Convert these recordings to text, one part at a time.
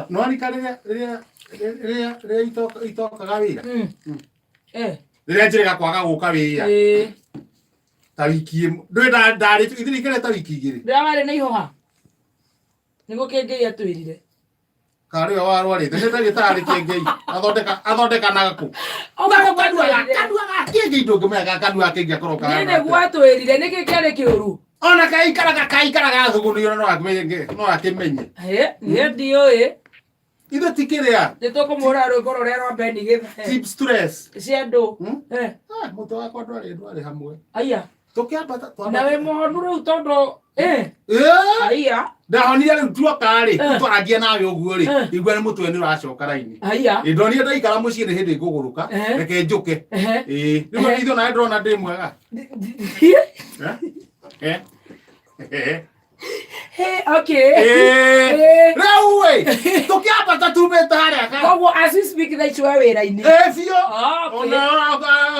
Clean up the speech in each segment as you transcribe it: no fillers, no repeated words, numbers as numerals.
No rĩrĩa itokaga wĩra rĩrĩa njĩrĩga kwaga gũka wĩra ta wiki ĩmwe ndwĩ ndarĩtu ithirikĩre ta wiki igĩrĩ ndĩrawarĩ na ihoha nĩguo kĩngĩi atwĩrire karĩ we warwarĩte nĩ ndagĩtarĩ kĩngĩi athondekanaga kũ kanua kĩngĩi ndũngĩmenya kanua kĩngĩ akorwo nĩ nĩguo atwĩrire nĩkĩ kĩarĩ kĩũru ona kaikaraga thugunio no akĩmenye niĩ ndiũĩ ithe ti kĩrĩa nĩtũkũmũhũra rwĩmbo rũrĩa rwa Benny Githae stress cia andũ mũtwe wakwa ndwarĩ hamwe aya tũkĩambata na wĩ mũhonu rĩu tondũ aya ndahonire rĩu tuoka-rĩ twarangia nawe ũguo-rĩ igua nĩ mũtwe nĩ ũracoka raini ndonire ndaikara mũciĩ nĩ hĩndĩ ngũgũrũka reke njũke rĩu ithuĩ nawe ndĩrona ndĩ mwega rĩu-ĩ tũkĩambata tumĩte harĩa koguo as we speak thaa ici we wĩra-inĩ biũ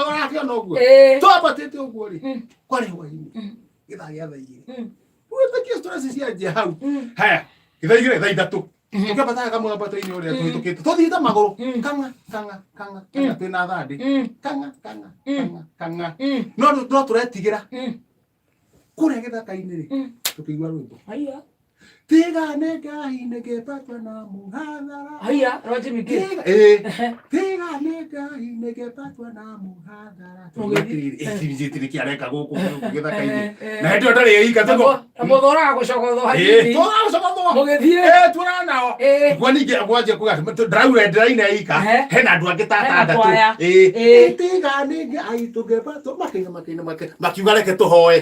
ũrakĩona ũguo twambatĩte ũguo-rĩ kwarĩ hwainĩ gĩthaa gĩa thaa igĩrĩ wĩtĩkie stress cianjia hau haya gĩthaa igĩrĩ thaa ithatũ tũkĩambata kamwambato-inĩ ũrĩa tũhĩtũkĩte tũthiĩte magũrũ kang'a twĩna thandĩ kang'a no tũretigĩra kũrĩa gĩthaka-inĩ-rĩ tũkĩigua rwĩmbo tigane Ngai nĩngĩpatwo na mũhathara Roger Miguel tigane Ngai nĩngĩpatwo na mũhathara tũgĩtirĩ kĩareka gũkũ gĩthaka-inĩ na hĩndĩ ĩyo ndarĩ ika mũthoraga gũcogothwo hanini mũgĩthiĩ tuona nao gwa ningĩ gwanjia kuga ndĩraina ika hena andũ angĩ tatandatũ tigane Ngai tũngĩpatwo makiuga reke tũhoe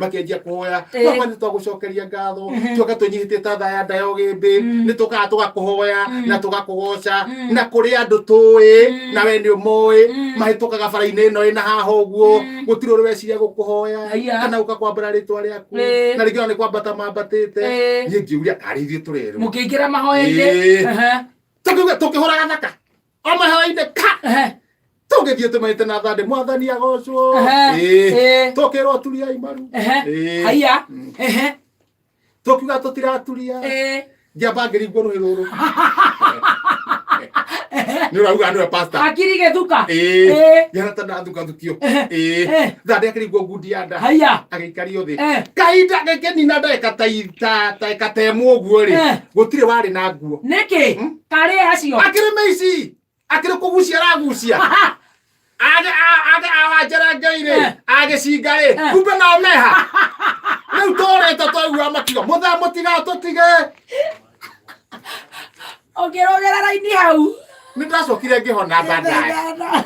makĩanjia kũhoya baba nĩtwagũcokeria ngatho tuoka tũnyihĩtie ta tha ya ndayo gĩmbĩ nĩtũkaga tũgakũhoya na tũgakũgoca na kũrĩ andũ tũĩ na we nĩ ũmoĩ mahĩtũkaga bara-inĩ ĩno ĩna haha ũguo gũtirĩ ũrĩ weciria gũkũhoya kana gũka kwambara rĩtwa rĩaku na rĩngĩ ona nĩ kwambata mambatĩte niĩ ngĩuria arĩ ithuĩ tũrerwo mũkĩingĩra mahoya-inĩ tũkĩhũra gathaka o mahoya-inĩ tũgĩthiĩ tũmaite na thandĩ mwathani agocwo tũkĩrwo turiai maru tũkiuga tũtiraturia ngĩamba ngĩringwo rũhĩ rũrũ nĩ ũrauga nĩwe pastor akiri gĩthuka ngĩhana ta ndathukathukia thandĩ akĩringwo ngundi ya nda agĩikario thĩ kahinda gĩkĩnina ndagĩka ta ĩmwe ũguo-rĩ gũtirĩ warĩ na nguo nĩkĩ karĩ acio akĩrĩ mĩici akĩrĩ kũgucia aragucia awanjara Ngai-rĩ agĩcinga-rĩ kumbe nao meha rĩu tũrĩte twaigua makiuga mũtiga tũtige ũkĩrũgĩra raini hau nĩ ndacokire ngĩhona bandari